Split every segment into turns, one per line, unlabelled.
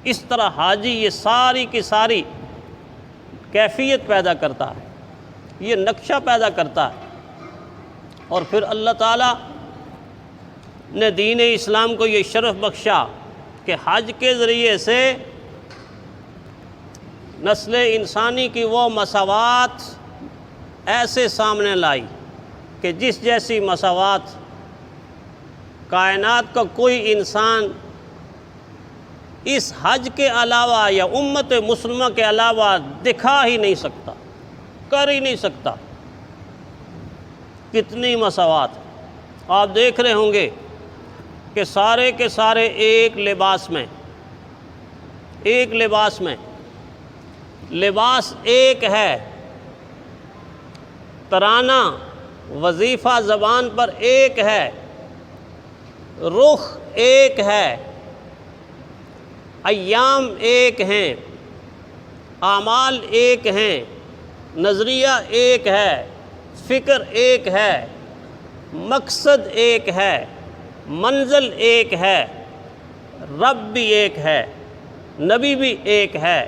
اس طرح حاجی یہ ساری کی ساری کیفیت پیدا کرتا ہے، یہ نقشہ پیدا کرتا ہے، اور پھر اللہ تعالیٰ نے دین اسلام کو یہ شرف بخشا کہ حج کے ذریعے سے نسل انسانی کی وہ مساوات ایسے سامنے لائی کہ جس جیسی مساوات کائنات کا کوئی انسان اس حج کے علاوہ یا امت مسلمہ کے علاوہ دکھا ہی نہیں سکتا، کر ہی نہیں سکتا۔ کتنی مساوات آپ دیکھ رہے ہوں گے کہ سارے کے سارے ایک لباس میں لباس ایک ہے، ترانہ وظیفہ زبان پر ایک ہے، رخ ایک ہے، ایام ایک ہیں، اعمال ایک ہیں، نظریہ ایک ہے، فکر ایک ہے، مقصد ایک ہے، منزل ایک ہے، رب بھی ایک ہے، نبی بھی ایک ہے،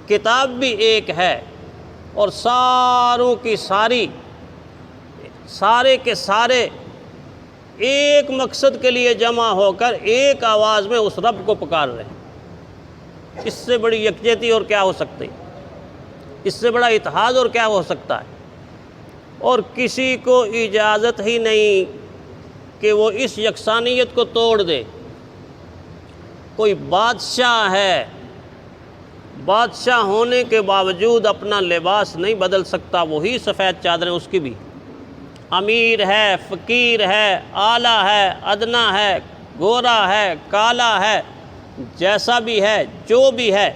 کتاب بھی ایک ہے، اور ساروں کی سارے کے سارے ایک مقصد کے لیے جمع ہو کر ایک آواز میں اس رب کو پکار رہے ہیں۔ اس سے بڑی یکجہتی اور کیا ہو سکتی، اس سے بڑا اتحاد اور کیا ہو سکتا ہے؟ اور کسی کو اجازت ہی نہیں کہ وہ اس یکسانیت کو توڑ دے۔ کوئی بادشاہ ہے، بادشاہ ہونے کے باوجود اپنا لباس نہیں بدل سکتا، وہی سفید چادریں اس کی بھی۔ امیر ہے، فقیر ہے، اعلیٰ ہے، ادنا ہے، گورا ہے، کالا ہے، جیسا بھی ہے، جو بھی ہے،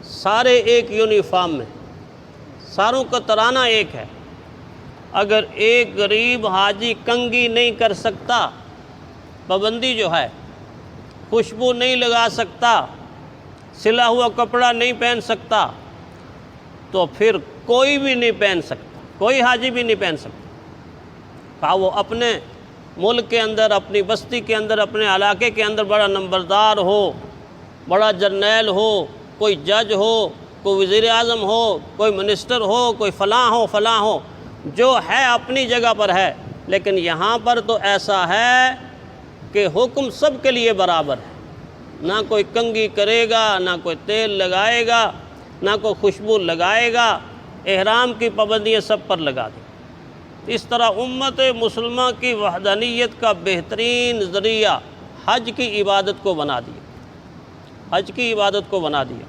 سارے ایک یونیفارم میں، ساروں کا ترانہ ایک ہے۔ اگر ایک غریب حاجی کنگھی نہیں کر سکتا، پابندی جو ہے، خوشبو نہیں لگا سکتا، سلا ہوا کپڑا نہیں پہن سکتا، تو پھر کوئی بھی نہیں پہن سکتا، کوئی حاجی بھی نہیں پہن سکتا۔ وہ اپنے ملک کے اندر، اپنی بستی کے اندر، اپنے علاقے کے اندر بڑا نمبردار ہو، بڑا جرنیل ہو، کوئی جج ہو، کوئی وزیر اعظم ہو، کوئی منسٹر ہو، کوئی فلاں ہو، جو ہے اپنی جگہ پر ہے، لیکن یہاں پر تو ایسا ہے کہ حکم سب کے لیے برابر ہے۔ نہ کوئی کنگھی کرے گا، نہ کوئی تیل لگائے گا، نہ کوئی خوشبو لگائے گا، احرام کی پابندیاں سب پر لگا دی۔ اس طرح امت مسلمہ کی وحدانیت کا بہترین ذریعہ حج کی عبادت کو بنا دیا،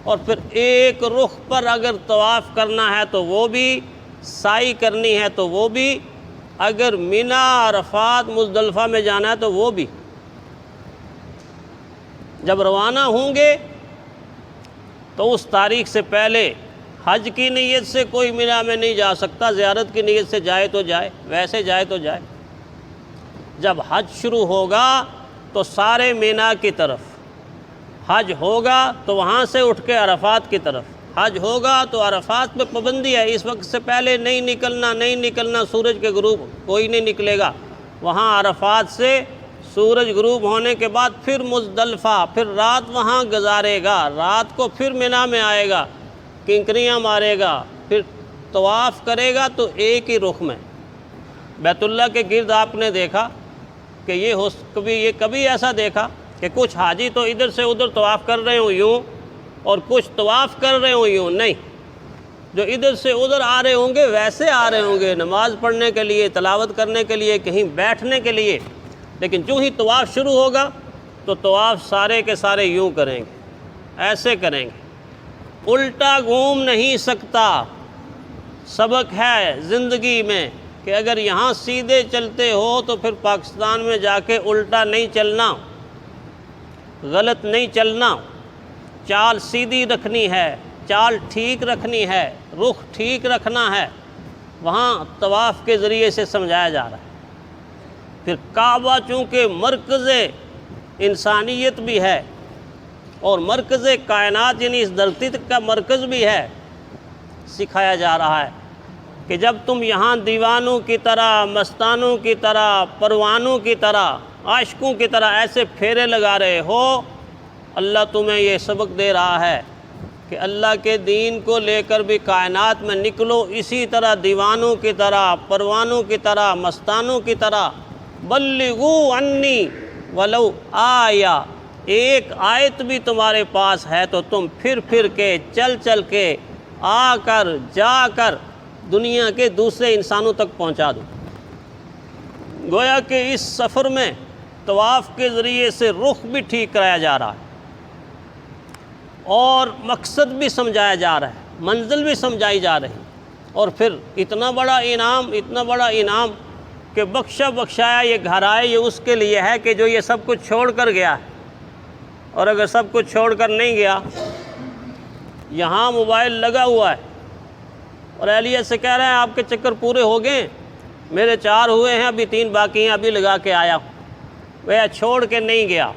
اور پھر ایک رخ پر اگر طواف کرنا ہے تو وہ بھی، سعی کرنی ہے تو وہ بھی، اگر مینا، عرفات، مزدلفہ میں جانا ہے تو وہ بھی۔ جب روانہ ہوں گے تو اس تاریخ سے پہلے حج کی نیت سے کوئی مینا میں نہیں جا سکتا، زیارت کی نیت سے جائے تو جائے، ویسے جائے تو جائے۔ جب حج شروع ہوگا تو سارے مینا کی طرف حج ہوگا، تو وہاں سے اٹھ کے عرفات کی طرف حج ہوگا، تو عرفات میں پابندی ہے، اس وقت سے پہلے نہیں نکلنا، سورج کے غروب کوئی نہیں نکلے گا۔ وہاں عرفات سے سورج غروب ہونے کے بعد پھر مزدلفہ، پھر رات وہاں گزارے گا، رات کو پھر مینا میں آئے گا، کنکریاں مارے گا، پھر طواف کرے گا، تو ایک ہی رخ میں بیت اللہ کے گرد آپ نے دیکھا کہ یہ کبھی ایسا دیکھا کہ کچھ حاجی تو ادھر سے ادھر طواف کر رہے ہوں یوں، اور کچھ طواف کر رہے ہوں یوں؟ نہیں، جو ادھر سے ادھر آ رہے ہوں گے ویسے آ رہے ہوں گے، نماز پڑھنے کے لیے، تلاوت کرنے کے لیے، کہیں بیٹھنے کے لیے، لیکن جو ہی طواف شروع ہوگا تو طواف سارے کے سارے یوں کریں گے، ایسے کریں گے، الٹا گھوم نہیں سکتا۔ سبق ہے زندگی میں کہ اگر یہاں سیدھے چلتے ہو تو پھر پاکستان میں جا کے الٹا نہیں چلنا، غلط نہیں چلنا، چال سیدھی رکھنی ہے، چال ٹھیک رکھنی ہے، رخ ٹھیک رکھنا ہے۔ وہاں طواف کے ذریعے سے سمجھایا جا رہا ہے۔ پھر کعبہ چونکہ مرکز انسانیت بھی ہے اور مرکز کائنات، یعنی اس دھرتی کا مرکز بھی ہے، سکھایا جا رہا ہے کہ جب تم یہاں دیوانوں کی طرح، مستانوں کی طرح، پروانوں کی طرح، عاشقوں کی طرح ایسے پھیرے لگا رہے ہو، اللہ تمہیں یہ سبق دے رہا ہے کہ اللہ کے دین کو لے کر بھی کائنات میں نکلو، اسی طرح دیوانوں کی طرح، پروانوں کی طرح، مستانوں کی طرح۔ بلغوا عنی ولو آیا، ایک آیت بھی تمہارے پاس ہے تو تم پھر کے، چل کے، آ کر، جا کر دنیا کے دوسرے انسانوں تک پہنچا دو۔ گویا کہ اس سفر میں طواف کے ذریعے سے رخ بھی ٹھیک کرایا جا رہا ہے، اور مقصد بھی سمجھایا جا رہا ہے، منزل بھی سمجھائی جا رہی، اور پھر اتنا بڑا انعام کہ بخشا بخشایا یہ گھر آئے، یہ اس کے لیے ہے کہ جو یہ سب کچھ چھوڑ کر گیا ہے۔ اور اگر سب کچھ چھوڑ کر نہیں گیا، یہاں موبائل لگا ہوا ہے اور اہلیت سے کہہ رہے ہیں آپ کے چکر پورے ہو گئے، میرے 4 ہوئے ہیں، ابھی 3 باقی ہیں، ابھی لگا کے آیا ہوں۔ وہ چھوڑ کے نہیں گیا،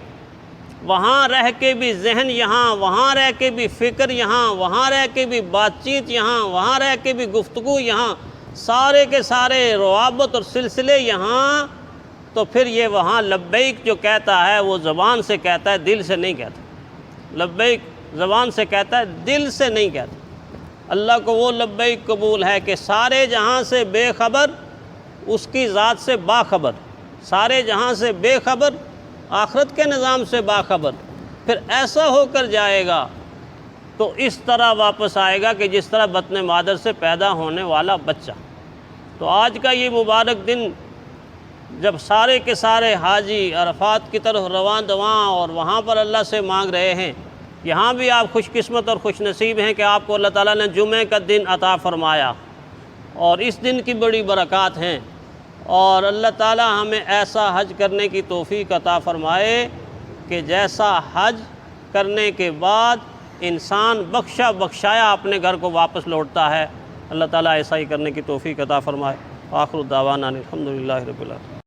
وہاں رہ کے بھی ذہن یہاں، وہاں رہ کے بھی فکر یہاں، وہاں رہ کے بھی بات چیت یہاں، وہاں رہ کے بھی گفتگو یہاں، سارے کے سارے روابط اور سلسلے یہاں۔ تو پھر یہ وہاں لبیک جو کہتا ہے وہ زبان سے کہتا ہے، دل سے نہیں کہتا۔ لبیک زبان سے کہتا ہے، دل سے نہیں کہتا۔ اللہ کو وہ لبیک قبول ہے کہ سارے جہاں سے بے خبر، اس کی ذات سے باخبر، سارے جہاں سے بے خبر، آخرت کے نظام سے باخبر۔ پھر ایسا ہو کر جائے گا تو اس طرح واپس آئے گا کہ جس طرح بطن مادر سے پیدا ہونے والا بچہ۔ تو آج کا یہ مبارک دن جب سارے کے سارے حاجی عرفات کی طرف رواں دواں اور وہاں پر اللہ سے مانگ رہے ہیں، یہاں بھی آپ خوش قسمت اور خوش نصیب ہیں کہ آپ کو اللہ تعالیٰ نے جمعہ کا دن عطا فرمایا، اور اس دن کی بڑی برکات ہیں، اور اللہ تعالیٰ ہمیں ایسا حج کرنے کی توفیق عطا فرمائے کہ جیسا حج کرنے کے بعد انسان بخشا بخشایا اپنے گھر کو واپس لوٹتا ہے۔ اللہ تعالیٰ ایسا ہی کرنے کی توفیق عطا فرمائے۔ آخر دعوانا الحمدللہ رب العالمین۔